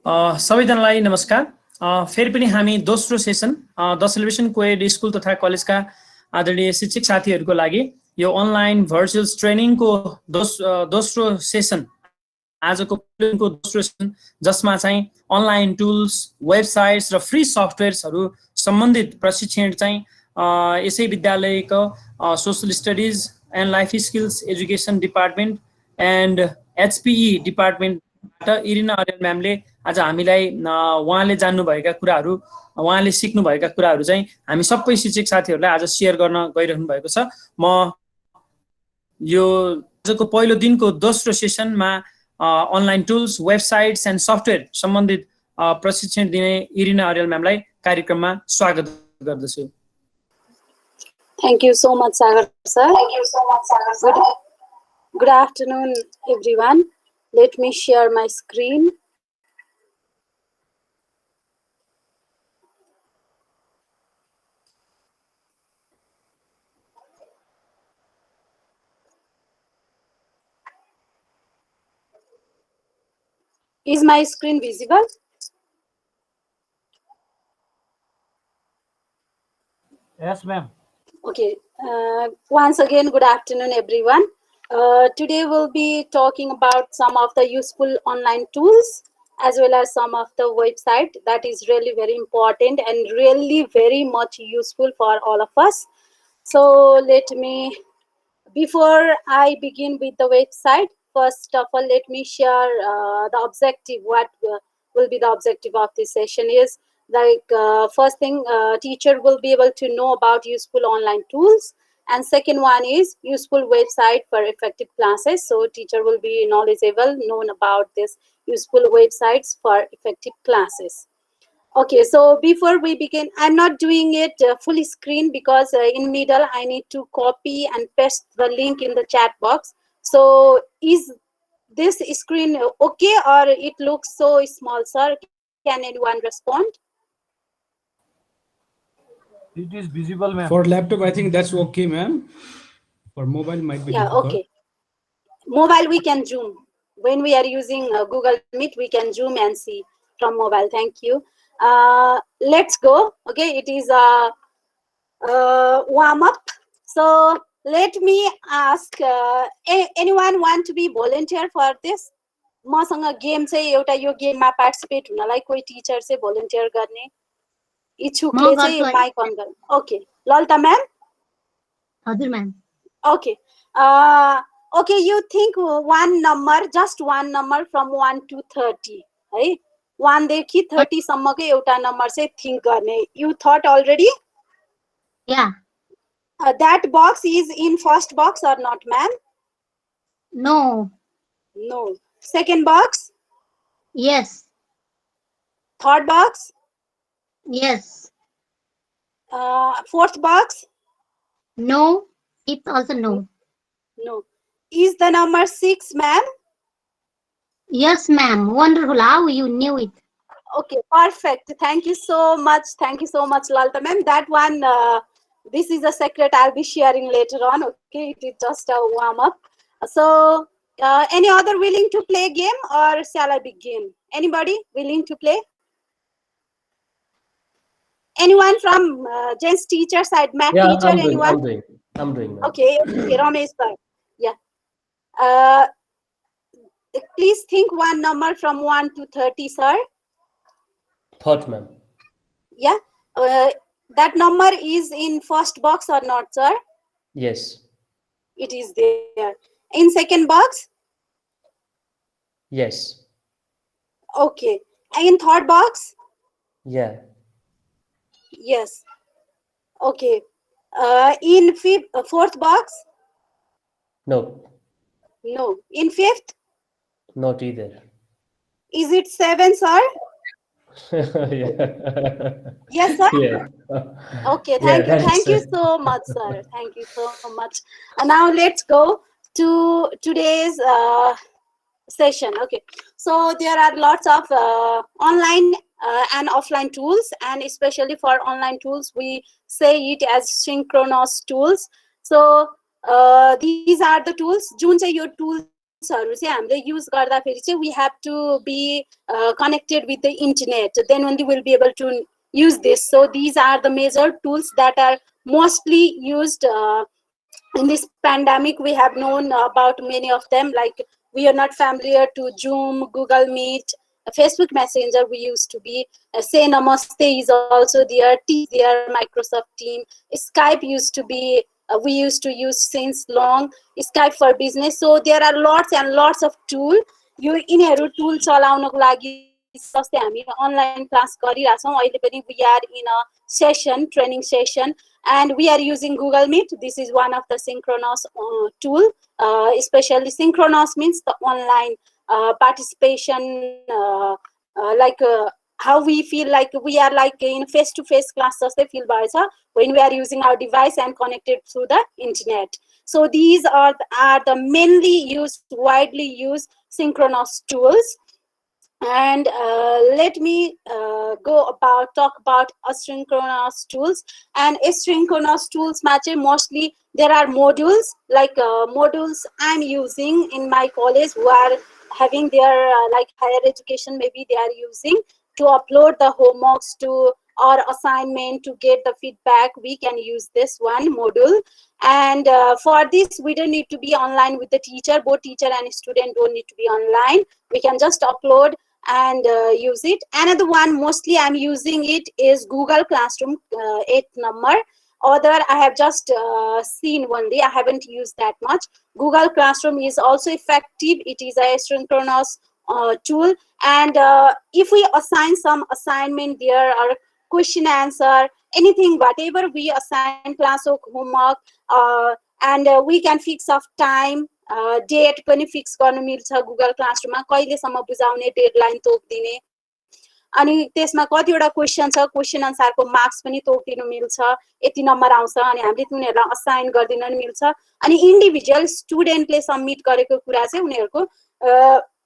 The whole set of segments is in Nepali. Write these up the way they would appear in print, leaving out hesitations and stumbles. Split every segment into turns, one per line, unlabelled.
सबैजनालाई नमस्कार। फेरि पनि हामी दोस्रो session the celebration coed school तथा कलेजका आदरणीय शिक्षक साथीहरूको लागि यो अनलाइन भर्चुअल ट्रेनिङको दोस्रो सेसन आजको दोस्रो सेसन जसमा चाहिँ अनलाइन टुल्स, वेबसाइट्स र फ्री सफ्टवेयर्सहरू सम्बन्धित प्रशिक्षण चाहिँ यसै विद्यालयको social studies and life skills education department and HPE डिपार्टमेन्टबाट इरिना अर्याल म्यामले आज हामीलाई उहाँले जान्नुभएका कुराहरू, उहाँले सिक्नुभएका कुराहरू चाहिँ हामी सबै शिक्षक साथीहरूलाई आज सेयर गर्न गइरहनु भएको छ। म यो आजको पहिलो दिनको दोस्रो सेसनमा online tools, websites and software सम्बन्धित प्रशिक्षण दिने इरिना अर्याल म्यामलाई कार्यक्रममा स्वागत गर्दछु।
Thank you so much, Sagar sir. Thank you so much, Sagar sir. Good afternoon, everyone. Let me share my screen. Is my screen visible?
Yes, ma'am.
Okay. Once again, good afternoon, everyone. Today we'll be talking about some of the useful online tools as well as some of the website that is really very important and really very much useful for all of us. So before I begin with the website, first of all, let me share the objective. What will be the objective of this session is first thing, teacher will be able to know about useful online tools, and second one is useful website for effective classes. So teacher will be knowledgeable, known about this useful websites for effective classes. Okay, so before we begin, I'm not doing it fully screen because in middle I need to copy and paste the link in the chat box. So is this screen okay, or it looks so small, sir? Can anyone respond?
It is visible, ma'am.
For laptop, I think that's okay, ma'am. For mobile, might be difficult.
Okay. Mobile, we can zoom. When we are using Google Meet, we can zoom and see from mobile. Thank you. Let's go. Okay, it is a warm up. So let me ask, anyone want to be volunteer for this? मसँग गेम चाहिँ एउटा यो गेममा पार्टिसिपेट हुनलाई कोही टिचर चाहिँ भोलिन्टियर गर्ने इच्छुकले चाहिँ माइक अन गर्नु। Okay, Lalita ma'am?
हजुर ma'am.
Okay, okay, you think one number, just one number from 1 to 30, है? 1 देखि 30 सम्मको एउटा नम्बर चाहिँ थिंक गर्ने. You thought already?
Yeah.
That box is in first box or not, ma'am?
No.
No. Second box?
Yes.
Third box?
Yes.
Fourth box?
No. Fifth also no.
No. Is the number 6, ma'am?
Yes, ma'am. Wonderful. How you knew it?
Okay, perfect. Thank you so much. Thank you so much, Lalta ma'am. That one, this is a secret I'll be sharing later on. Okay, it is just a warm up. So, any other willing to play game, or shall I begin? Anybody willing to play? Anyone from Jen's teacher side, math teacher? Anyone?
I'm doing.
Okay, Ramesh sir. Yeah. Please think one number from 1 to 30, sir.
Thought, ma'am.
Yeah. That number is in first box or not, sir?
Yes.
It is there. In second box?
Yes.
Okay. In third box?
Yeah.
Yes. Okay. In fourth box?
No.
No. In fifth?
Not either.
Is it 7, sir?
Yeah.
Yes, sir?
Yeah.
Okay,
Yeah,
thank you so much, sir. Thank you so much. And now let's go to today's session. Okay, so there are lots of online and offline tools, and especially for online tools, we say it as synchronous tools. So these are the tools. जुन चाहिँ यो tool टुल्सहरु चाहिँ हामीले युज गर्दाखेरि चाहिँ we have to be connected with the internet, then only we'll be able to use this. So these are the major tools that are mostly used in this pandemic. We have known about many of them, like we are not familiar to Zoom, Google Meet, Facebook Messenger we used to be, Say Namaste is also there, Teams there, Microsoft Team, Skype used to be, we used to use since long, Skype for business. So there are lots and lots of tools. यो यिनीहरु टुल चलाउनको लागि जस्तै हामी अनलाइन क्लास गरिराछौं अहिले पनि we are in a session, training session, and we are using Google Meet. This is one of the synchronous tool. Especially synchronous means the online participation, like how we feel like we are like in face-to-face class जस्तै feel भएछ when we are using our device and connected through the internet. So these are the mainly used, widely used synchronous tools. And let me talk about asynchronous tools. And asynchronous tools mostly there are modules, like modules I'm using in my college who are having their like higher education, maybe they are using to upload the homeworks to or assignment to get the feedback. We can use this one module, and for this we don't need to be online with the teacher. Both teacher and student don't need to be online. We can just upload and use it. Another one mostly I'm using it is Google Classroom 8 number. Other I have just seen only, I haven't used that much. Google Classroom is also effective. It is a asynchronous tool, and if we assign some assignment there or question answer, anything, whatever we assign class or homework, and we can fix of time, date पनि फिक्स गर्न मिल्छ गुगल क्लासरुममा, कहिलेसम्म बुझाउने, डेडलाइन तोक्दिने, अनि त्यसमा कतिवटा क्वेशन छ, क्वेशन अनुसारको मार्क्स पनि तोक्दिनु मिल्छ, यति नम्बर आउँछ अनि हामीले उनीहरुलाई असाइन गर्दिन नि मिल्छ। अनि इन्डिभिजुअल स्टुडेन्टले सबमिट गरेको कुरा चाहिँ उनीहरुको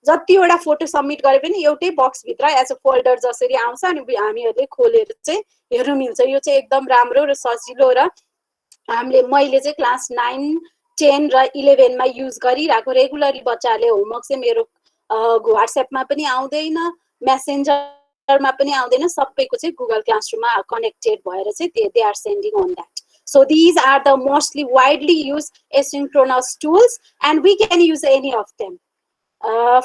जतिवटा फोटो सबमिट गरे पनि एउटै बक्स भित्र एज अ फोल्डर जसरी आउँछ अनि हामीहरुले खोलेर चाहिँ हेर्नु मिल्छ। यो चाहिँ एकदम राम्रो र सजिलो, र मैले चाहिँ क्लास 9, 10 र 11 मा युज गरिराको। रेगुलरली बच्चाहरुले होमवर्क चाहिँ मेरो व्हाट्सएपमा पनि आउँदैन, मेसेन्जरमा पनि आउँदैन, सबैको चाहिँ गुगल क्लासरुममा कनेक्टेड भएर चाहिँ they are sending on that. So these are the mostly widely used asynchronous tools, and we can use any of them.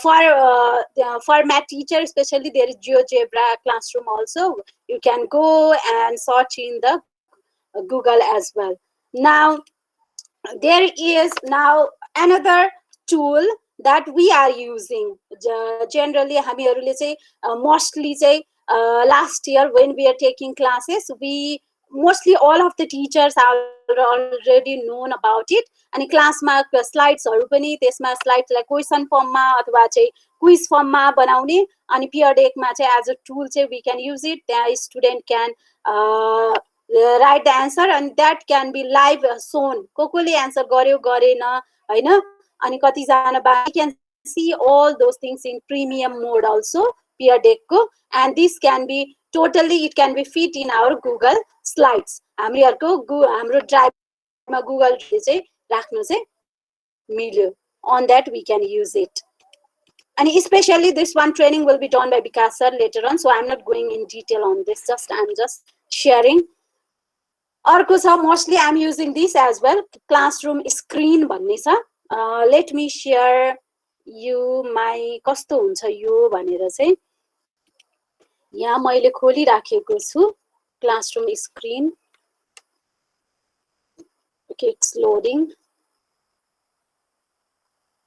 For math teacher especially, there is GeoGebra classroom also. You can go and search in the Google as well. Now there is now another tool that we are using. Generally हामीहरुले चाहिँ mostly चाहिँ last year when we are taking classes, we mostly all of the teachers are already known about it. अनि क्लासमा स्लाइड्सहरु पनि त्यसमा स्लाइड्सलाई क्वेशन फर्ममा अथवा चाहिँ क्विज फर्ममा बनाउने, अनि पियर डेकमा चाहिँ एज अ टुल चाहिँ we can use it. त्यहाँ student can write the answer and that can be live shown. कोले एन्सर गर्यो गरेन हैन, अनि कति जना बाकी can see all those things in premium mode also peer deck को, and this can be totally, it can be fit in our Google slides. हाम्रो ड्राइभ मा Google चाहिँ राख्नु चाहिँ मिल्यो. On that we can use it. And especially this one training will be done by Vikas sir later on, so I'm not going in detail on this, I'm just sharing. अर्को छ, mostly I'm using this as well, classroom screen भन्ने छ. Let me share you my कस्तो हुन्छ यो भनेर चाहिँ यहाँ मैले खोलिराखेको छु classroom screen. Okay, it's loading.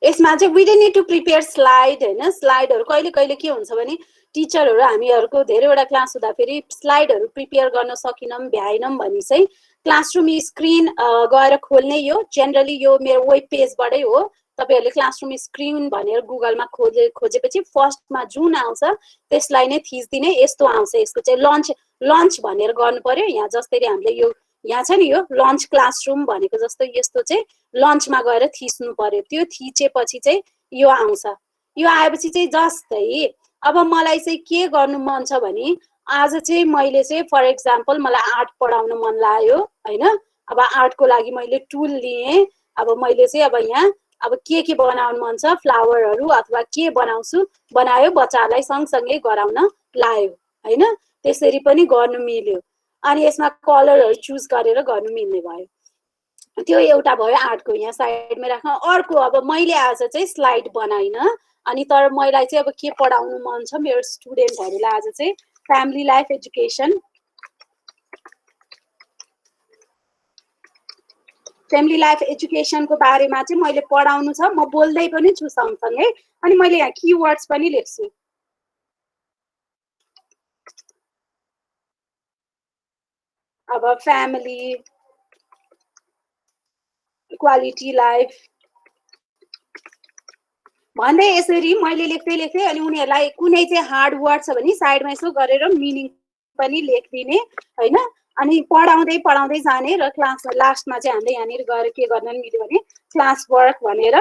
यसमा चाहिँ we don't need to prepare slide हैन. स्लाइडहरु कहिले कहिले के हुन्छ भने टिचरहरु हामीहरुको धेरैवटा क्लास हुँदा फेरि स्लाइडहरु प्रिपेयर गर्न सकिनम भ्याइनम भनी चाहिँ क्लासरुम स्क्रिन गएर खोल्ने. यो जनरली यो मेरो वेब पेजबाटै हो. तपाईहरुले क्लासरुम स्क्रिन भनेर गुगलमा खोजेपछि फर्स्टमा जुन आउँछ त्यसलाई नै थिच्दिने. यस्तो आउँछ, यसको चाहिँ लन्च भनेर गर्नु पर्यो. यहाँ जस्तै हामीले यो यहाँ छ नि यो लन्च क्लासरुम भनेको जस्तो यस्तो चाहिँ लन्चमा गएर थिच्नु पर्यो. त्यो थिचेपछि चाहिँ यो आउँछ. यो आएपछि चाहिँ जस्तै अब मलाई चाहिँ के गर्नु मन छ भने आज चाहिँ मैले चाहिँ फर एक्जाम्पल मलाई आर्ट पढाउन मन लाग्यो हैन. अब आर्टको लागि मैले टुल लिए. अब मैले चाहिँ अब यहाँ अब के बनाउनु मन छ फ्लावरहरू अथवा के बनाउँछु बनायो बच्चालाई सँगसँगै गराउन लायो हैन त्यसरी पनि गर्नु मिल्यो अनि यसमा कलरहरू चुज गरेर गर्नु मिल्ने भयो त्यो एउटा भयो आर्टको यहाँ साइडमा राख्न अर्को अब मैले आज चाहिँ स्लाइड बनाइन अनि तर मलाई चाहिँ अब के पढाउनु मन छ मेरो स्टुडेन्टहरूलाई आज चाहिँ family life education family life एजुकेसनको बारेमा चाहिँ मैले पढाउनु छ म बोल्दै पनि छु सँगसँगै अनि मैले यहाँ किवर्ड्स पनि लेख्छु अब फ्यामिली क्वालिटी लाइफ भन्दै यसरी मैले लेख्दै अनि उनीहरूलाई कुनै चाहिँ हार्ड वर्ड छ भने साइडमा यसो गरेर मिनिङ पनि लेखिदिने हैन अनि पढाउँदै जाने र क्लासमा लास्टमा चाहिँ हामीले यहाँनिर गएर के गर्न मिल्यो भने क्लास वर्क भनेर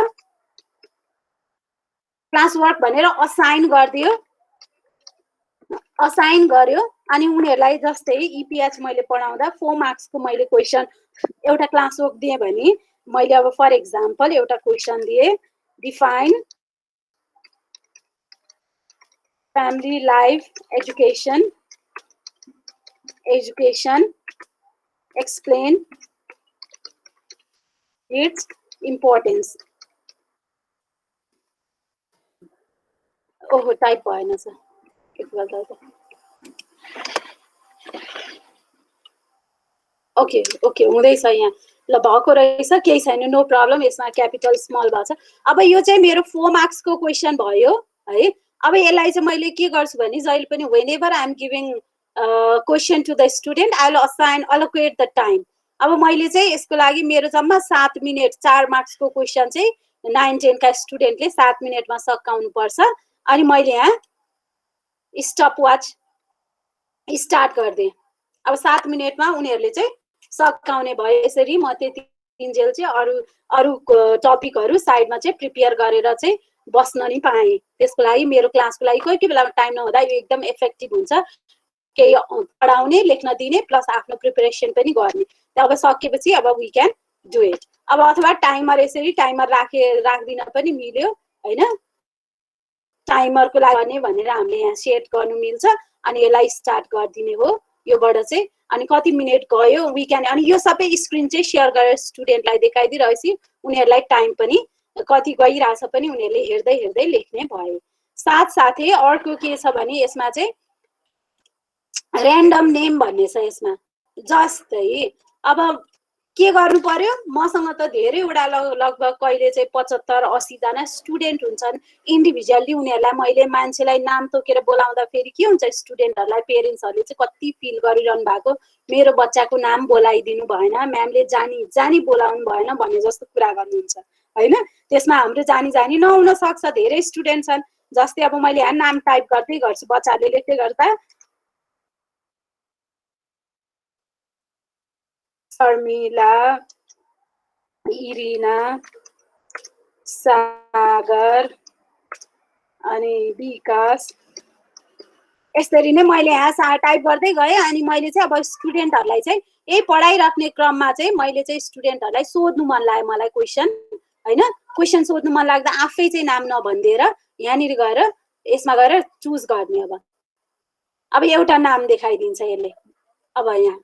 असाइन गर्यो अनि उनीहरूलाई जस्तै इपिएच मैले पढाउँदा 4 मार्क्सको मैले क्वेसन एउटा क्लास वर्क दिएँ भने मैले अब फर एक्जाम्पल एउटा क्वेसन दिएँ define family life education explain its importance ओहो टाइप भएन सर ओके हुँदैछ यहाँ ल भएको रहेछ केही छैन नो प्रब्लम यसमा क्यापिटल स्मल भएको छ अब यो चाहिँ मेरो 4 मार्क्सको क्वेसन भयो है अब यसलाई चाहिँ मैले के गर्छु भने जहिले पनि whenever I am giving question to the student I will assign allocate the time अब मैले चाहिँ यसको लागि मेरो जम्मा 7 मिनेट 4 मार्क्सको क्वेसन चाहिँ 9 10 का स्टुडेन्टले 7 मिनेटमा सकाउनु पर्छ अनि मैले यहाँ स्टप वाच स्टार्ट गर्दै अब 7 मिनेटमा उनीहरुले चाहिँ सकाउने भयो यसरी म त्यति दिनजेल चाहिँ अरु टपिकहरु साइडमा चाहिँ प्रिपेयर गरेर चाहिँ बस्न नि पाए त्यसको लागि मेरो क्लासको लागि कोही बेलामा टाइम नहुँदा यो एकदम इफेक्टिभ हुन्छ केही पढाउने लेख्न दिने प्लस आफ्नो प्रिपरेसन पनि गर्ने अब सकेपछि अब वी क्यान डु इट अब अथवा टाइमर यसरी टाइमर राख्दिन पनि मिल्यो हैन टाइमरको लागि गर्ने भनेर हामीले यहाँ सेट गर्नु मिल्छ अनि यसलाई स्टार्ट गर्दिने हो योबाट चाहिँ अनि कति मिनेट गयो वी क्यान अनि यो सबै स्क्रिन चाहिँ शेयर गरेर स्टुडेन्टलाई देखाइदिरहेपछि उनीहरुलाई टाइम पनि कति गइराछ पनि उनीहरुले हेर्दै लेख्ने भए साथसाथै अर्को के छ भने यसमा चाहिँ र्यान्डम नेम भन्ने छ यसमा जस्तै अब के गर्नु पर्यो मसँग त धेरैवटा लगभग कहिले चाहिँ 75 80 जना स्टुडेन्ट हुन्छन् इन्डिभिजुअली उनीहरुलाई मैले मान्छेलाई नाम तोकेर बोलाउँदा फेरि के हुन्छ स्टुडेन्टहरुलाई पेरेन्ट्सहरुले चाहिँ कति फिल गरिरहनु भएको मेरो बच्चाको नाम बोलाइदिनु भएन म्यामले जानी बोलाउनु भएन भन्ने जस्तो कुरा गर्नुहुन्छ हैन त्यसमा हाम्रो जानी नहुन सक्छ धेरै स्टुडेन्ट छन् जस्तै अब मैले यहाँ नाम टाइप गर्दै गर्छु बच्चाले लेख्दै गर्दा शर्मिला इरिना सागर अनि विकास यसरी नै मैले यहाँ टाइप गर्दै गए अनि मैले चाहिँ अब स्टुडेन्टहरुलाई चाहिँ यही पढाइराख्ने क्रममा चाहिँ मैले चाहिँ स्टुडेन्टहरुलाई सोध्नु मन लाग्यो मलाई क्वेशन हैन क्वेशन सोध्नु मन लाग्दा आफै चाहिँ नाम नभन्दिएर यहाँनिर गएर यसमा गएर चुज गर्ने अब एउटा नाम देखाइदिन्छ यसले अब यहाँ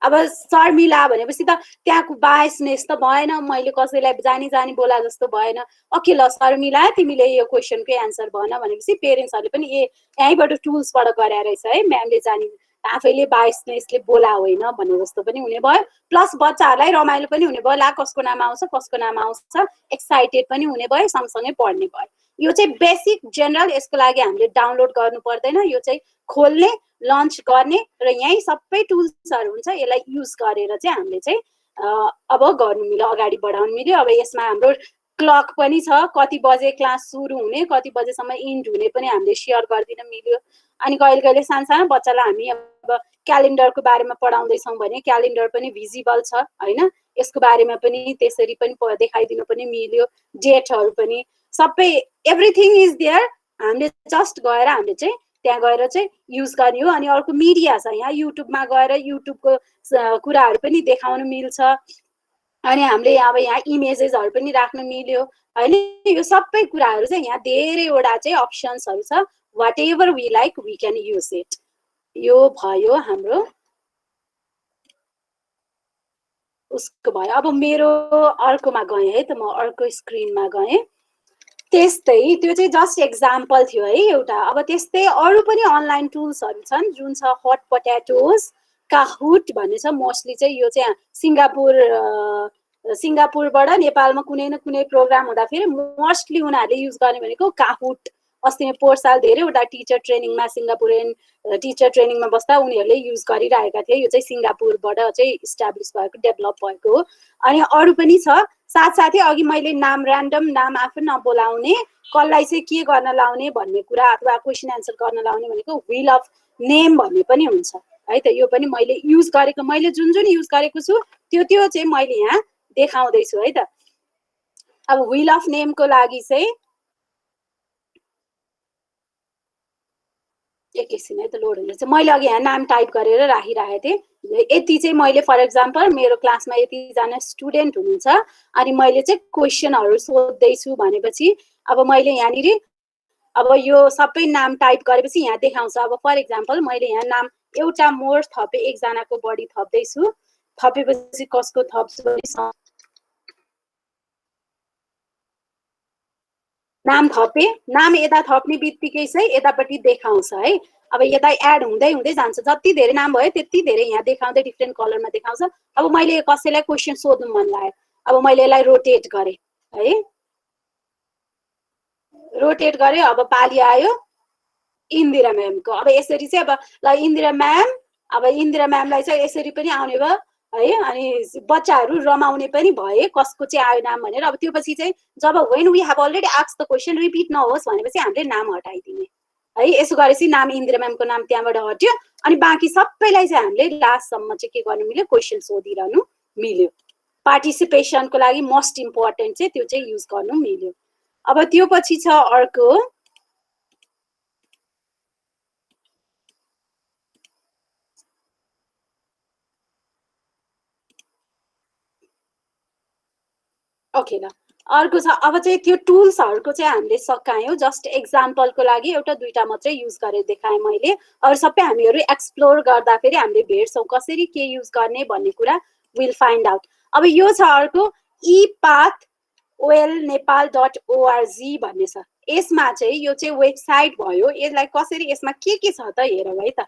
अब शर्मिला भनेपछि त त्यहाँको बायसनेस त भएन मैले कसैलाई जानी बोला जस्तो भएन ओके ल शर्मिला तिमीले यो क्वेशनको एन्सर भन भनेपछि पेरेन्ट्सहरुले पनि यहीबाट टुल्सबाट गरे रहेछ है म्यामले जानी आफैले बायसनेसले बोला होइन भन्ने जस्तो पनि हुने भयो प्लस बच्चाहरुलाई रमाइलो पनि हुने भयो ला कसको नाम आउँछ एक्साइटेड पनि हुने भयो सँगसँगै पढ्ने भयो यो चाहिँ बेसिक जनरल यसको लागि हामीले डाउनलोड गर्नु पर्दैन यो चाहिँ खोल्ने लन्च गर्ने र यही सबै टुल्सहरु हुन्छ यसलाई युज गरेर चाहिँ हामीले चाहिँ अब गर्नु मिल्यो अगाडि बढाउनु मिल्यो अब यसमा हाम्रो क्लक पनि छ कति बजे क्लास सुरु हुने कति बजेसम्म इन्ड हुने पनि हामीले शेयर गर्दिन मिल्यो अनि कहिले सानो बच्चालाई हामी अब क्यालेन्डरको बारेमा पढाउँदै छौं भने क्यालेन्डर पनि भिजिबल छ हैन यसको बारेमा पनि त्यसरी पनि देखाइदिनु पनि मिल्यो डेटहरु पनि सबै एभ्रीथिङ इज देयर हामीले जस्ट गएर हामीले चाहिँ त्यहाँ गएर चाहिँ युज गर्ने हो अनि अर्को मिडिया छ यहाँ युट्युबमा गएर युट्युबको कुराहरु पनि देखाउन मिल्छ अनि हामीले अब यहाँ इमेजेसहरु पनि राख्न मिल्यो हैन यो सबै कुराहरु चाहिँ यहाँ धेरैवटा चाहिँ अप्सन्सहरु छ whatever we like we can use it यो भयो हाम्रो उसको भयो अब मेरो अर्कोमा गए है त म अर्को स्क्रिनमा गए त्यस्तै त्यो चाहिँ जस्ट एक्जाम्पल थियो है एउटा अब त्यस्तै अरु पनि अनलाइन टुल्सहरु छन् जुन छ हट पोटेटोज काहुट भन्ने छ मोस्टली चाहिँ यो चाहिँ सिङ्गापुरबाट नेपालमा कुनै न कुनै प्रोग्राम हुँदा फेरि मोस्टली उनीहरुले युज गर्ने भनेको काहुट अस्ति नै पोहोर साल धेरैवटा टिचर ट्रेनिङमा सिङ्गापुरियन टिचर ट्रेनिङमा बस्दा उनीहरुले युज गरिरहेका थिए यो चाहिँ सिङ्गापुरबाट चाहिँ इस्टाब्लिश भएको डेभलप भएको हो अनि अरु पनि छ साथसाथै अघि मैले नाम र्यान्डम नाम आफै नबोलाउने कसलाई चाहिँ के गर्न लाउने भन्ने कुरा अथवा क्वेशन आन्सर गर्न लाउने भनेको व्हील अफ नेम भन्ने पनि हुन्छ है त यो पनि मैले युज गरेको मैले जुन जुन युज गरेको छु त्यो चाहिँ मैले यहाँ देखाउँदै छु है त अब व्हील अफ नेमको लागि चाहिँ एकैछिन है त लोड हुँदैछ मैले अघि यहाँ नाम टाइप गरेर राखिरहेको थिएँ यति चाहिँ मैले फर एक्जाम्पल मेरो क्लासमा यतिजना स्टुडेन्ट हुनुहुन्छ अनि मैले चाहिँ क्वेसनहरु सोध्दैछु भनेपछि अब मैले यहाँनिर अब यो सबै नाम टाइप गरेपछि यहाँ देखाउँछ अब फर एक्जाम्पल मैले यहाँ नाम एउटा मोर थपे एकजनाको बढी थप्दैछु थपेपछि कसको थप्छु नाम थपे नाम यता थप्ने बित्तिकै चाहिँ यतापट्टि देखाउँछ है अब यता एड हुँदै हुँदै जान्छ जति धेरै नाम भयो त्यति धेरै यहाँ देखाउँदै डिफरेन्ट कलरमा देखाउँछ अब मैले कसैलाई क्वेशन सोध्नु मन लाग्यो अब मैले यसलाई रोटेट गरे है रोटेट गरे अब पाली आयो इन्दिरा म्यामको अब यसरी चाहिँ अब ल इन्दिरा म्यामलाई चाहिँ यसरी पनि आउने भयो है अनि बच्चाहरु रमाउने पनि भए कसको चाहिँ आयो नाम भनेर अब त्यो पछि चाहिँ जब when we have already asked the question repeat नहोस् भनेपछि हामीले नाम हटाइदिने है यसो गरेपछि नाम इन्दिरा म्यामको नाम त्यहाँबाट हट्यो अनि बाँकी सबैलाई चाहिँ हामीले लास्ट सम्म चाहिँ के गर्नु मिल्यो क्वेशन सोधिरहनु मिल्यो पार्टिसिपेसनको लागि मोस्ट इम्पोर्टेन्ट चाहिँ त्यो चाहिँ युज गर्नु मिल्यो अब त्यो पछि छ अर्को ओके ल अर्को छ अब चाहिँ त्यो टुल्सहरुको चाहिँ हामीले सकायौ जस्ट एक्जाम्पलको लागि एउटा दुईटा मात्रै युज गरेर देखाएँ मैले अरु सबै हामीहरु एक्सप्लोर गर्दा फेरि हामीले भेट्छौं कसरी के युज गर्ने भन्ने कुरा विल फाइन्ड आउट अब यो छ अर्को epathwellnepal.org भन्ने छ यसमा चाहिँ यो चाहिँ वेबसाइट भयो यसलाई कसरी यसमा के छ त हेरौ है त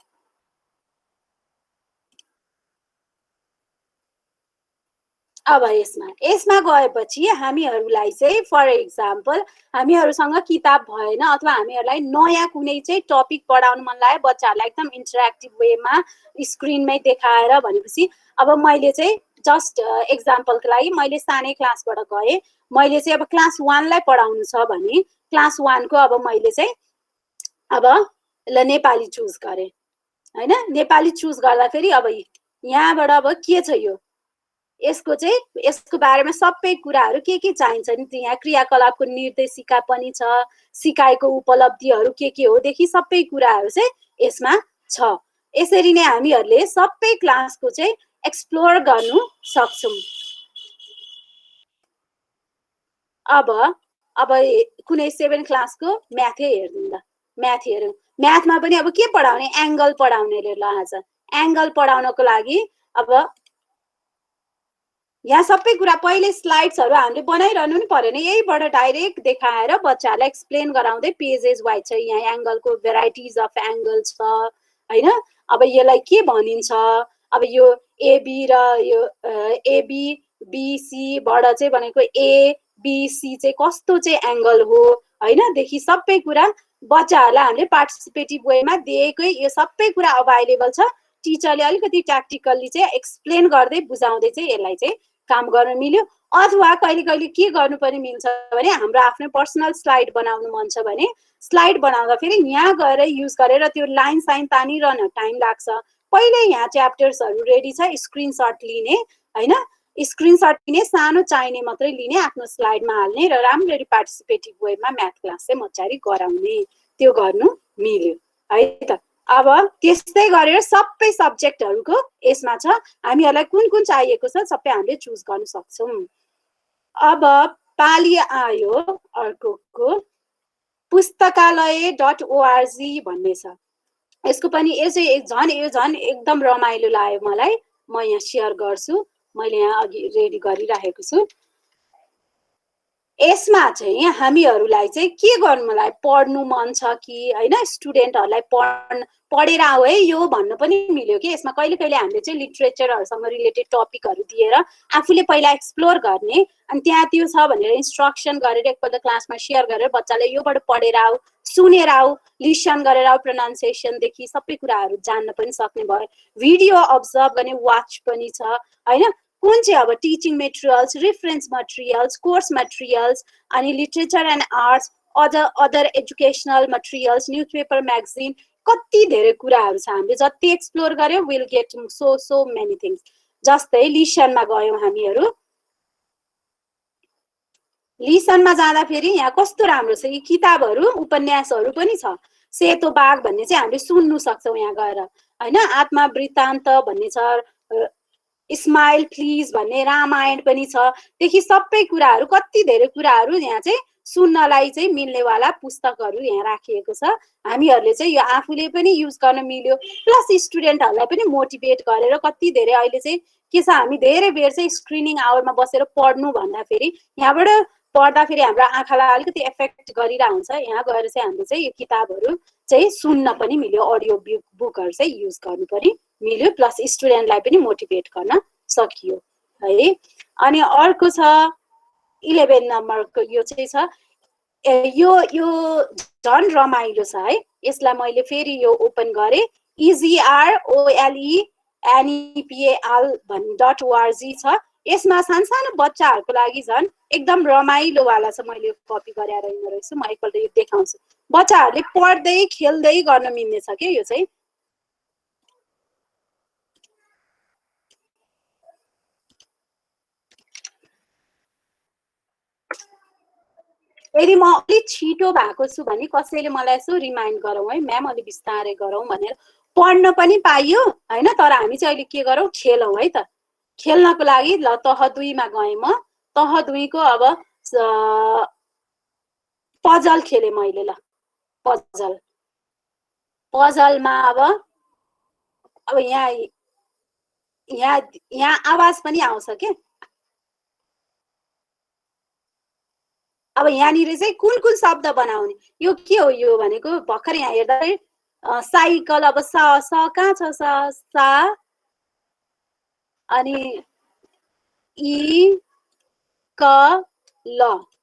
अब यसमा गएपछि हामीहरुलाई चाहिँ फर एक्जाम्पल हामीहरुसँग किताब भएन अथवा हामीहरुलाई नयाँ कुनै चाहिँ टपिक पढाउन मन लाग्यो बच्चाहरुलाई एकदम इन्टरेक्टिभ वेमा स्क्रिनमै देखाएर भनेपछि अब मैले चाहिँ जस्ट एक्जाम्पलको लागि मैले सानै क्लासबाट गए मैले चाहिँ अब क्लास 1 लाई पढाउनु छ भने क्लास 1 को अब मैले चाहिँ अब ल नेपाली चुज गरे हैन नेपाली चुज गर्दा फेरि अब यहाँबाट अब के छ यो यसको बारेमा सबै कुराहरु के चाहिन्छ नि यहाँ क्रियाकलापको निर्देशिका पनि छ सिकाइको उपलब्धिहरु के हो देखि सबै कुराहरु चाहिँ यसमा छ यसरी नै हामीहरुले सबै क्लासको चाहिँ एक्सप्लोर गर्नु सक्छौं अब कुनै 7 क्लासको म्याथै हेर्दिन ल म्याथ हेरौं म्याथमा पनि अब के पढाउने एंगल पढाउनेले ल आज एंगल पढाउनको लागि अब यहाँ सबै कुरा पहिले स्लाइड्सहरु हामीले बनाइरहनु नि पर्दैन यहीबाट डाइरेक्ट देखाएर बच्चालाई एक्सप्लेन गराउँदै पेजेस वाइज छ यहाँ एंगलको भेराइटिज अफ एंगल छ हैन अब यसलाई के भनिन्छ अब यो एबी र यो एबी बीसी बाट चाहिँ भनेको ए बी सी चाहिँ कस्तो चाहिँ एंगल हो हैन देखि सबै कुरा बच्चाहरुलाई हामीले पार्टिसिपेटिभ वेमा दिएकै यो सबै कुरा अवेलेबल छ टिचरले अलिकति ट्याक्टिकली चाहिँ एक्सप्लेन गर्दै बुझाउँदै चाहिँ यसलाई चाहिँ काम गर्न मिल्यो अथवा कहिले कहिले के गर्नु पनि मिल्छ भने हाम्रो आफ्नो पर्सनल स्लाइड बनाउनु मन छ भने स्लाइड बनाउँदा फेरि यहाँ गएर युज गरेर त्यो लाइन साइन तानिरहन टाइम लाग्छ पहिले यहाँ च्याप्टर्सहरु रेडी छ स्क्रिनशट लिने हैन स्क्रिनशट लिने सानो चाहिने मात्रै लिने आफ्नो स्लाइडमा हाल्ने र राम्ररी पार्टिसिपेटिभ वेमा म्याथ क्लास चाहिँ मच्चारी गराउने त्यो गर्नु मिल्यो है त अब त्यस्तै गरेर सबै सब्जेक्टहरुको यसमा छ हामीहरुलाई कुन कुन चाहिएको छ सबै हामीले चुज गर्न सक्छौं अब पाली आयो अर्कोको पुस्तकालय.org भन्ने छ यसको पनि यो झन् एकदम रमाइलो लाग्यो मलाई म यहाँ शेयर गर्छु मैले यहाँ अघि रेडी गरिराखेको छु यसमा चाहिँ हामीहरुलाई चाहिँ के गर्नुलाई पढ्नु मन छ कि हैन स्टुडेन्टहरुलाई पढेर आऊ है यो भन्न पनि मिल्यो कि यसमा कहिले कहिले हामीले चाहिँ लिटरेचरहरुसँग रिलेटेड टपिकहरु दिएर आफूले पहिला एक्सप्लोर गर्ने अनि त्यहाँ त्यो छ भनेर इन्स्ट्रक्सन गरेर एकपल्ट क्लासमा शेयर गरेर बच्चाले योबाट पढेर आऊ सुनेर आऊ लिसन गरेर आऊ प्रोनाउन्सिएसन देखि सबै कुराहरु जान्न पनि सक्ने भयो भिडियो अब्जर्भ गर्ने वाच पनि छ हैन कुन चाहिँ अब teaching materials reference materials course materials अनि literature and arts other educational materials newspaper magazine कति धेरै कुराहरु छ हामीले जति एक्सप्लोर गर्यौ will get so many things जस्तै लिसनमा गयौं हामीहरु लिसनमा जाँदा फेरि यहाँ कस्तो राम्रो छ यी किताबहरु उपन्यासहरु पनि छ सेतो बाघ भन्ने चाहिँ हामीले सुन्नु सक्छौं यहाँ गएर हैन आत्मा वृत्तान्त भन्ने छ स्माइल प्लिज भन्ने रामायण पनि छ देखि सबै कुराहरु कति धेरै कुराहरु यहाँ चाहिँ सुन्नलाई चाहिँ मिल्नेवाला पुस्तकहरु यहाँ राखिएको छ हामीहरुले चाहिँ यो आफूले पनि युज गर्न मिल्यो प्लस स्टुडेन्टहरुलाई पनि मोटिभेट गरेर कति धेरै अहिले चाहिँ के छ हामी धेरै बेर चाहिँ स्क्रिनिङ आवरमा बसेर पढ्नु भन्दा फेरि यहाँबाट पढ्दा फेरि हाम्रो आँखालाई अलिकति इफेक्ट गरिरा हुन्छ यहाँ गएर चाहिँ हामीले चाहिँ यो किताबहरु चाहिँ सुन्न पनि मिल्यो अडियो बुकहरु चाहिँ युज गर्नु पनि मिल्यो प्लस स्टुडेन्टलाई पनि मोटिभेट गर्न सकियो है अनि अर्को छ 11 नम्बरको यो चाहिँ छ यो झन् रमाइलो छ है यसलाई मैले फेरि यो ओपन गरे EGROLENEPAL.org छ यसमा सानो बच्चाहरुको लागि झन् एकदम रमाइलो वाला छ मैले कपी गरेर रहेछु म एकपल्ट यो देखाउँछु बच्चाहरुले पढ्दै खेल्दै गर्न मिल्ने छ के यो चाहिँ यदि म अलि छिटो भएको छु भने कसैले मलाई यसो रिमाइन्ड गरौँ है म्याम अलि बिस्तारै गरौँ भनेर पढ्न पनि पाइयो हैन तर हामी चाहिँ अहिले के गरौँ खेलौँ है त खेल्नको लागि ल तह 2 मा गए म तह 2 को अब पजल खेले मैले ल पजलमा अब यहाँ आवाज पनि आउँछ के अब यहाँनिर चाहिँ कुन शब्द बनाउने यो के हो यो भनेको भर्खर यहाँ हेर्दा साइकल अब स कहाँ छ सा अनि इ क ल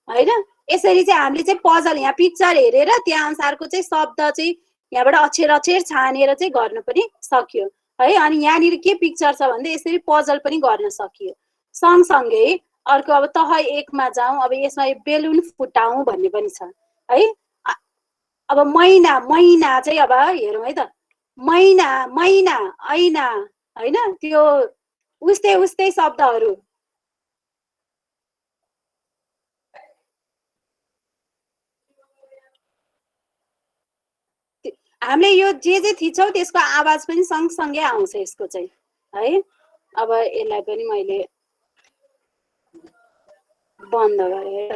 हैन यसरी चाहिँ हामीले चाहिँ पजल यहाँ पिक्चर हेरेर त्यहाँ अनुसारको चाहिँ शब्द चाहिँ यहाँबाट अक्षर छानेर चाहिँ गर्न पनि सकियो है अनि यहाँनिर के पिक्चर छ भन्दै यसरी पजल पनि गर्न सकियो सँगसँगै अर्को अब तह 1 मा जाउँ अब यसमा बेलुन फुटाउँ भन्ने पनि छ है अब महिना चाहिँ अब हेरौँ है त महिना ऐना हैन त्यो उस्तै शब्दहरु हामीले यो जे थिच्छौं त्यसको आवाज पनि सँगसँगै आउँछ यसको चाहिँ है अब यसलाई पनि मैले बन्द गरेर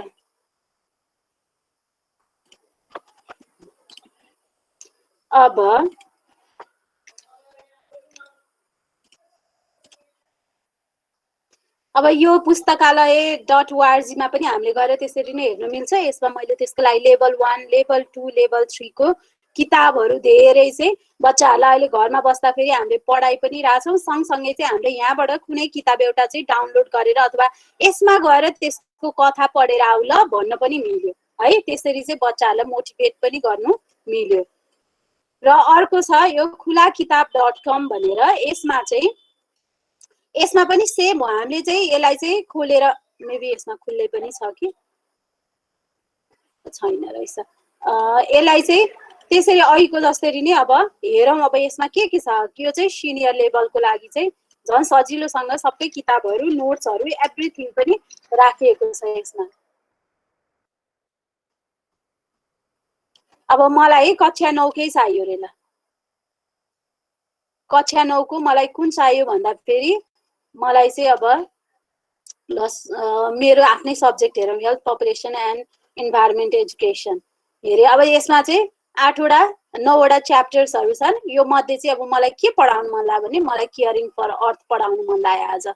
अब यो पुस्तकालय.org मा पनि हामीले गएर त्यसरी नै हेर्न मिल्छ यसमा मैले त्यसको लागि लेभल 1 लेभल 2 लेभल 3 को किताबहरु धेरै चाहिँ बच्चाहरुलाई अहिले घरमा बस्दा फेरि हामीले पढाइ पनि राछौं सँगसँगै चाहिँ हामीले यहाँबाट कुनै किताब एउटा चाहिँ डाउनलोड गरेर अथवा यसमा गएर त्यसको कथा पढेर आउ ल भन्न पनि मिल्यो है त्यसरी चाहिँ बच्चाहरुलाई मोटिभेट पनि गर्नु मिल्यो र अर्को छ यो खुलाकिताब.com भनेर यसमा पनि सेम हो हामीले चाहिँ यसलाई चाहिँ खोलेर मेबी यसमा खुल्लै पनि छ कि छैन रहेछ यसलाई चाहिँ त्यसरी अहिको जसरी नै अब हेरौँ अब यसमा के छ यो चाहिँ सिनियर लेभलको लागि चाहिँ झन् सजिलोसँग सबै किताबहरु नोट्सहरु एभ्रीथिङ पनि राखिएको छ यसमा अब मलाई कक्षा 9 कै चाहियो रे ल कक्षा 9 को मलाई कुन चाहियो भन्दा फेरि मलाई चाहिँ अब मेरो आफ्नै सब्जेक्ट हेरौँ, health population and environment education हेरे। अब यसमा चाहिँ 8 वटा 9 वटा च्याप्टर्सहरू छन्। यो मध्ये चाहिँ अब मलाई के पढाउन मन लाग्यो भने मलाई केयरिङ फर अर्थ पढाउन मन लाग्यो आज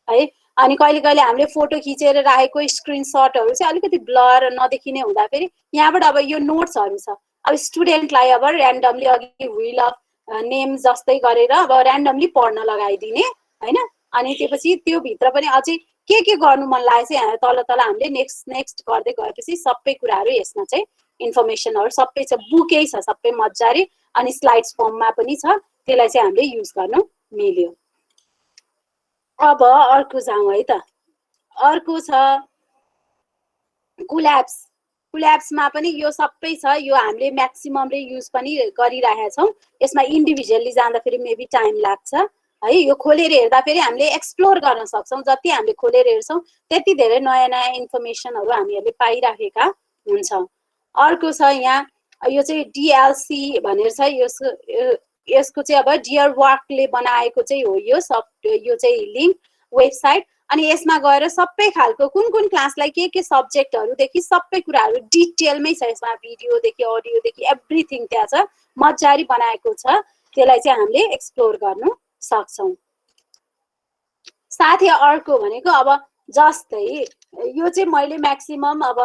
है। अनि कहिले कहिले हामीले फोटो खिचेर राखेको स्क्रिनसटहरू चाहिँ अलिकति ब्लर नदेखिने हुँदा फेरि यहाँबाट अब यो नोट्सहरू छ, अब स्टुडेन्टलाई अब ऱ्यान्डमली अघि व्हिल अफ नेम जस्तै गरेर अब ऱ्यान्डमली पढ्न लगाइदिने हैन। अनि त्यसपछि त्यो भित्र पनि अझै के गर्नु मन लागेको चाहिँ तल तल हामीले नेक्स्ट गर्दै गएपछि सबै कुराहरू यसमा चाहिँ इन्फर्मेसनहरू सबै छ, बुकै छ सबै मजाले, अनि स्लाइड्स फर्ममा पनि छ, त्यसलाई चाहिँ हामीले युज गर्न मिल्यो। अब अर्को जाउँ है त। अर्को छ कोल्याप्स। कोल्याप्समा पनि यो सबै छ, यो हामीले म्याक्सिममले युज पनि गरिरहेका छौँ। यसमा इन्डिभिजुअली जाँदाखेरि मेबी टाइम लाग्छ है। यो खोलेर हेर्दा फेरि हामीले एक्सप्लोर गर्न सक्छौँ, जति हामीले खोलेर हेर्छौँ त्यति धेरै नयाँ नयाँ इन्फर्मेसनहरू हामीहरूले पाइराखेका हुन्छौँ। अर्को छ यहाँ यो चाहिँ डिएलसी भनेर छ, यसको चाहिँ अब डियर वर्कले बनाएको चाहिँ हो यो यो चाहिँ लिङ्क वेबसाइट। अनि यसमा गएर सबै खालको कुन क्लासलाई के सब्जेक्टहरूदेखि सबै कुराहरू डिटेलमै छ, यसमा भिडियोदेखि अडियोदेखि एभ्रिथिङ त्यहाँ छ, मजाले बनाएको छ, त्यसलाई चाहिँ हामीले एक्सप्लोर गर्नु सक्छौँ। साथै अर्को भनेको अब जस्तै यो चाहिँ मैले म्याक्सिमम अब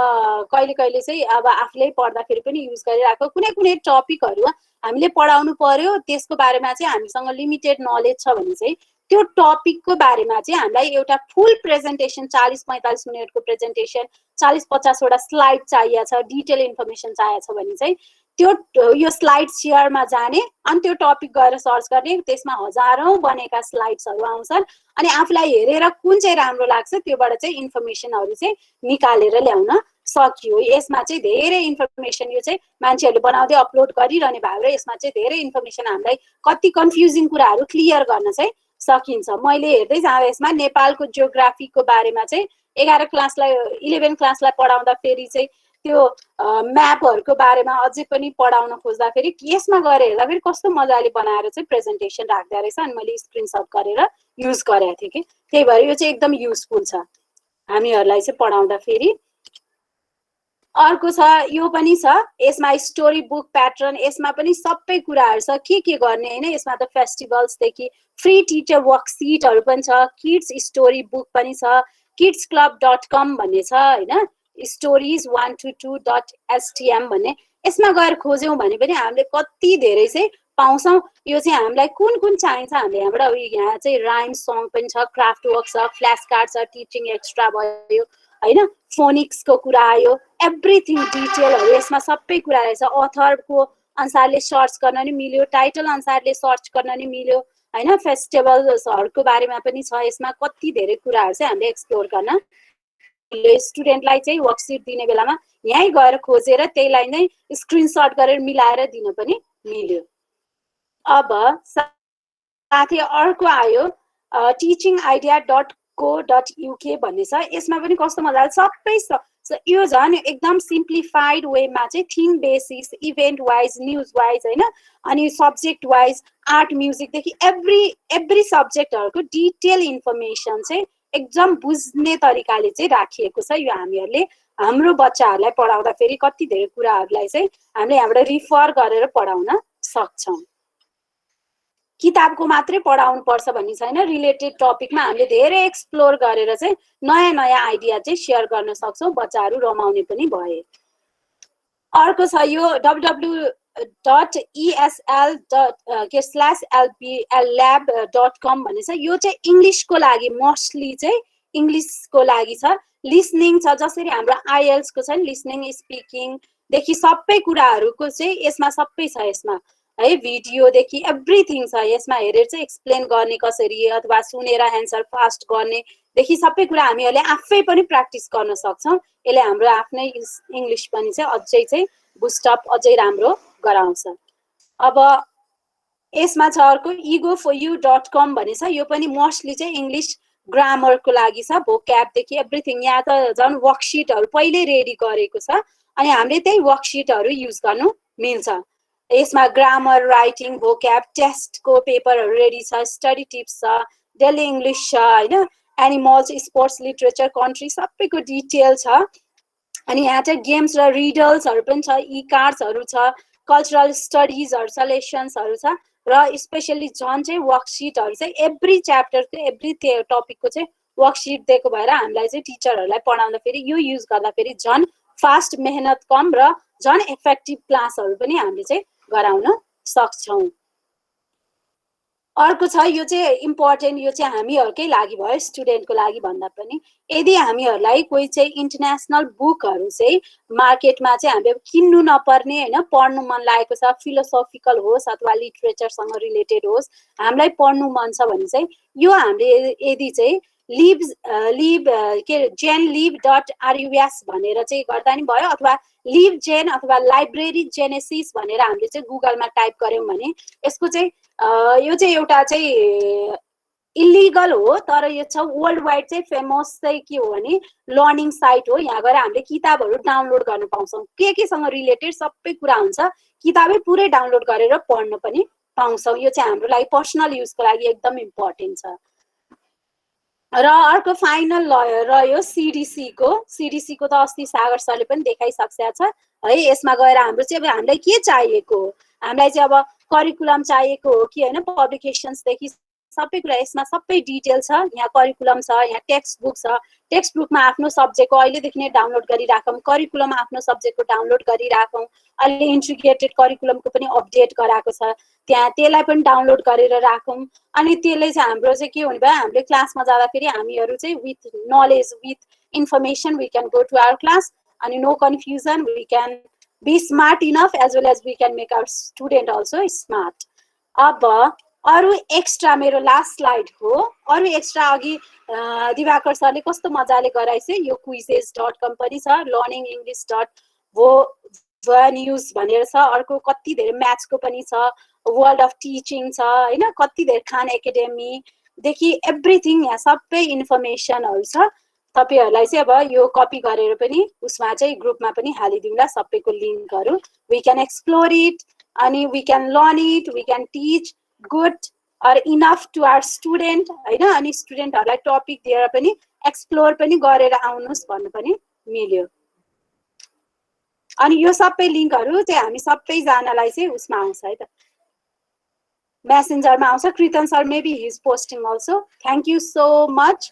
कहिले कहिले चाहिँ अब आफूले पढ्दाखेरि पनि युज गरिरहेको कुनै टपिकहरू हामीले पढाउनु पर्यो, त्यसको बारेमा चाहिँ हामीसँग लिमिटेड नलेज छ भने चाहिँ त्यो टपिकको बारेमा चाहिँ हामीलाई एउटा फुल प्रेजेन्टेसन 40-45 मिनटको प्रेजेन्टेसन 40-50 वटा स्लाइड चाहिएको छ, डिटेल इन्फर्मेसन चाहिएको छ भने चाहिँ त्यो यो स्लाइड सेयरमा जाने अनि त्यो टपिक गएर सर्च गर्ने, त्यसमा हजारौं बनेका स्लाइड्सहरू आउँछन्। अनि आफूलाई हेरेर कुन चाहिँ राम्रो लाग्छ त्योबाट चाहिँ इन्फर्मेसनहरू चाहिँ निकालेर ल्याउन सकियो। यसमा चाहिँ धेरै इन्फर्मेसन यो चाहिँ मान्छेहरूले बनाउँदै अपलोड गरिरहने भएर यसमा चाहिँ धेरै इन्फर्मेसन हामीलाई कति कन्फ्युजिङ कुराहरू क्लियर गर्न चाहिँ सकिन्छ। मैले हेर्दै जाँदा यसमा नेपालको जियोग्राफीको बारेमा चाहिँ 11 क्लासलाई 11 क्लासलाई पढाउँदा फेरि चाहिँ त्यो म्यापहरूको बारेमा अझै पनि पढाउन खोज्दा फेरि यसमा गएर हेर्दा फेरि कस्तो मजाले बनाएर चाहिँ प्रेजेन्टेसन राख्दै रहेछ। अनि मैले स्क्रिनसट गरेर युज गरेको थिएँ कि त्यही भएर यो चाहिँ एकदम युजफुल छ हामीहरूलाई चाहिँ पढाउँदा फेरि। अर्को छ यो पनि छ, यसमा स्टोरी बुक प्याटर्न, यसमा पनि सबै कुराहरू छ के गर्ने हैन। यसमा त फेस्टिभल्सदेखि फ्री टिचर वर्कसिटहरू पनि छ, किड्स स्टोरी बुक पनि छ, kidsclub.com भन्ने छ हैन, stories122.stm भन्ने। यसमा गएर खोज्यौँ भने पनि हामीले कति धेरै चाहिँ पाउँछौँ। यो चाहिँ हामीलाई कुन चाहिन्छ हामीले यहाँबाट अब यहाँ चाहिँ राइम सङ पनि छ, क्राफ्ट वर्क छ, फ्ल्यास कार्ड छ, टिचिङ एक्स्ट्रा भयो हैन, फोनिक्सको कुरा आयो, एभ्रिथिङ डिटेलहरू यसमा सबै कुरा रहेछ। अथरको अनुसारले सर्च गर्न नि मिल्यो, टाइटल अनुसारले सर्च गर्न नि मिल्यो हैन, फेस्टिभल्सहरूको बारेमा पनि छ। यसमा कति धेरै कुराहरू चाहिँ हामीले एक्सप्लोर गर्न स्टुडेन्टलाई चाहिँ वर्कसिट दिने बेलामा यहीँ गएर खोजेर त्यहीलाई नै स्क्रिनसट गरेर मिलाएर दिन पनि मिल्यो। अब साथै अर्को आयो teachingideas.co.uk भन्ने छ। यसमा पनि कस्तो मजाले सबै यो झन् एकदम सिम्प्लिफाइड वेमा चाहिँ theme basis, event wise, news wise हैन, अनि सब्जेक्ट वाइज, आर्ट म्युजिकदेखि एभ्री सब्जेक्टहरूको डिटेल इन्फर्मेसन चाहिँ एकदम बुझ्ने तरिकाले चाहिँ राखिएको छ। यो हामीहरूले हाम्रो बच्चाहरूलाई पढाउँदा फेरि कति धेरै कुराहरूलाई चाहिँ हामीले यहाँबाट रिफर गरेर पढाउन सक्छौँ। किताबको मात्रै पढाउनु पर्छ भन्ने छैन, रिलेटेड टपिकमा हामीले धेरै एक्सप्लोर गरेर चाहिँ नयाँ नयाँ आइडिया चाहिँ सेयर गर्न सक्छौँ, बच्चाहरू रमाउने पनि भए। अर्को छ यो www.esl/lab.com भन्ने छ। यो चाहिँ इङ्ग्लिसको लागि, मोस्टली चाहिँ इङ्ग्लिसको लागि छ। लिसनिङ छ, जसरी हाम्रो आइएल्सको छ नि, लिसनिङ स्पिकिङदेखि सबै कुराहरूको चाहिँ यसमा सबै छ यसमा है, भिडियोदेखि एभ्रिथिङ छ। यसमा हेरेर चाहिँ एक्सप्लेन गर्ने कसरी अथवा सुनेर एन्सर फास्ट गर्नेदेखि सबै कुरा हामीहरूले आफै पनि प्र्याक्टिस गर्न सक्छौँ। यसले हाम्रो आफ्नै इङ्ग्लिस पनि चाहिँ अझै चाहिँ बुस्टअप अझै राम्रो गराउँछ। अब यसमा छ अर्को egoforyou.com भन्ने छ। यो पनि मोस्टली चाहिँ इङ्ग्लिस ग्रामरको लागि छ, भोक्याबदेखि एभ्रिथिङ। यहाँ त झन् वर्कसिटहरू पहिल्यै रेडी गरेको छ अनि हामीले त्यही वर्कसिटहरू युज गर्नु मिल्छ। यसमा ग्रामर, राइटिङ, भोक्याब, टेस्टको पेपरहरू रेडी छ, स्टडी टिप्स छ, डेली इङ्ग्लिस छ होइन, एनिमल्स, स्पोर्ट्स, लिटरेचर, कन्ट्री सबैको डिटेल छ। अनि यहाँ चाहिँ गेम्स र रिडल्सहरू पनि छ, ई कार्ड्सहरू छ, कल्चरल स्टडिजहरू छ, लेसन्सहरू छ र स्पेसली झन् चाहिँ वर्कसिटहरू चाहिँ एभ्री च्याप्टरको एभ्री टपिकको चाहिँ वर्कसिट दिएको भएर हामीलाई चाहिँ टिचरहरूलाई पढाउँदाखेरि यो युज गर्दाखेरि झन् फास्ट, मेहनत कम र झन् इफेक्टिभ क्लासहरू पनि हामीले चाहिँ गराउन सक्छौँ। अर्को छ यो चाहिँ इम्पोर्टेन्ट, यो चाहिँ हामीहरूकै लागि भयो, स्टुडेन्टको लागि भन्दा पनि यदि हामीहरूलाई कोही चाहिँ इन्टरनेसनल बुकहरू चाहिँ मार्केटमा चाहिँ हामीले किन्नु नपर्ने होइन, पढ्नु मन लागेको छ, फिलोसोफिकल होस् अथवा लिटरेचरसँग रिलेटेड होस्, हामीलाई पढ्नु मन छ भने चाहिँ यो हामीले यदि चाहिँ genlib.rus भनेर चाहिँ गर्दा नि भयो, अथवा लिबजेन अथवा लाइब्रेरी जेनेसिस भनेर हामीले चाहिँ गुगलमा टाइप गर्यौँ भने यसको चाहिँ यो चाहिँ एउटा चाहिँ इलिगल हो, तर यो छ वर्ल्ड वाइड चाहिँ फेमस चाहिँ के हो भने लर्निङ साइट हो। यहाँ गएर हामीले किताबहरू डाउनलोड गर्न पाउँछौँ, केसँग रिलेटेड सबै कुरा हुन्छ, किताबै पुरै डाउनलोड गरेर पढ्न पनि पाउँछौँ। यो चाहिँ हाम्रो लागि पर्सनल युजको लागि एकदम इम्पोर्टेन्ट छ। र अर्को फाइनल रह्यो सिडिसीको त अस्ति सागर सरले पनि देखाइसकेको छ है। यसमा गएर हाम्रो चाहिँ अब हामीलाई के चाहिएको हो, हामीलाई चाहिँ अब करिकुलम चाहिएको हो कि होइन, पब्लिकेसन्सदेखि सबै कुरा यसमा सबै डिटेल छ। यहाँ करिकुलम छ, यहाँ टेक्स्ट बुक छ, टेक्स्ट बुकमा आफ्नो सब्जेक्टको अहिलेदेखि नै डाउनलोड गरिराखौँ, करिकुलम आफ्नो सब्जेक्टको डाउनलोड गरिराखौँ, अहिले इन्टिग्रेटेड करिकुलमको पनि अपडेट गराएको छ त्यहाँ, त्यसलाई पनि डाउनलोड गरेर राखौँ। अनि त्यसले चाहिँ हाम्रो चाहिँ के हुने भयो, हामीले क्लासमा जाँदाखेरि हामीहरू चाहिँ with knowledge, with information we can go to our class, अनि no confusion, we can be smart enough as well as we can make our student also smart. अब अरू एक्स्ट्रा मेरो लास्ट स्लाइड हो, अरू एक्स्ट्रा अघि दिवाकर सरले कस्तो मजाले गराइछ, यो quizzes.com पनि छ, learningenglish.vo.news भनेर छ, अर्को कति धेरै म्याथ्सको पनि छ, वर्ल्ड अफ टिचिङ छ होइन, कति धेरै खान एकाडेमीदेखि एभ्रिथिङ यहाँ सबै इन्फर्मेसनहरू छ। तपाईहरूलाई चाहिँ अब यो कपी गरेर पनि उसमा चाहिँ ग्रुपमा पनि हालिदिउँला सबैको लिङ्कहरू। वी क्यान एक्सप्लोर इट अनि we can learn it, we can teach good or enough to our student होइन, अनि स्टुडेन्टहरूलाई टपिक दिएर पनि एक्सप्लोर पनि गरेर आउनुहोस् भन्नु पनि मिल्यो। अनि यो सबै लिङ्कहरू चाहिँ हामी सबैजनालाई चाहिँ उसमा आउँछ है त, मेसेन्जरमा आउँछ। Kritan sir maybe he is posting also. Thank you so much,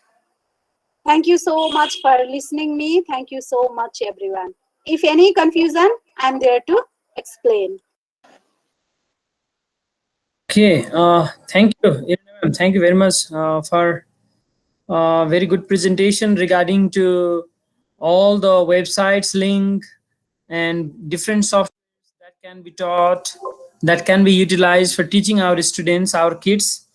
thank you so much for listening me, thank you so much everyone. If any confusion, I'm there to explain.
Okay, thank you Irina ma'am, thank you very much for very good presentation regarding to all the websites link and different software that can be taught, that can be utilized for teaching our students, our kids.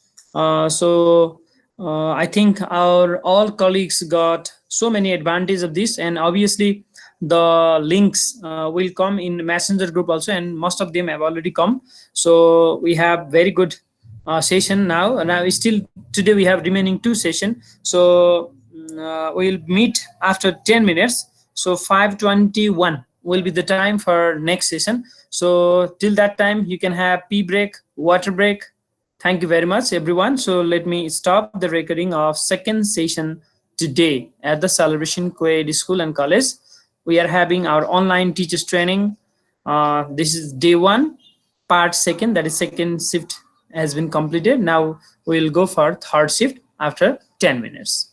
I think all colleagues got so many advantages of this, and obviously the links will come in Messenger group also, and most of them have already come. So we have very good session now, and now still today we have remaining 2 sessions. So we'll meet after 10 minutes. So 5:21 will be the time for next session. So till that time you can have pee break, water break. Thank you very much everyone. So let me stop the recording of second session today at the Celebration Co-ed School and College. We are having our online teachers training. This is day 1, part 2, that is second shift has been completed. Now we'll go for third shift after 10 minutes.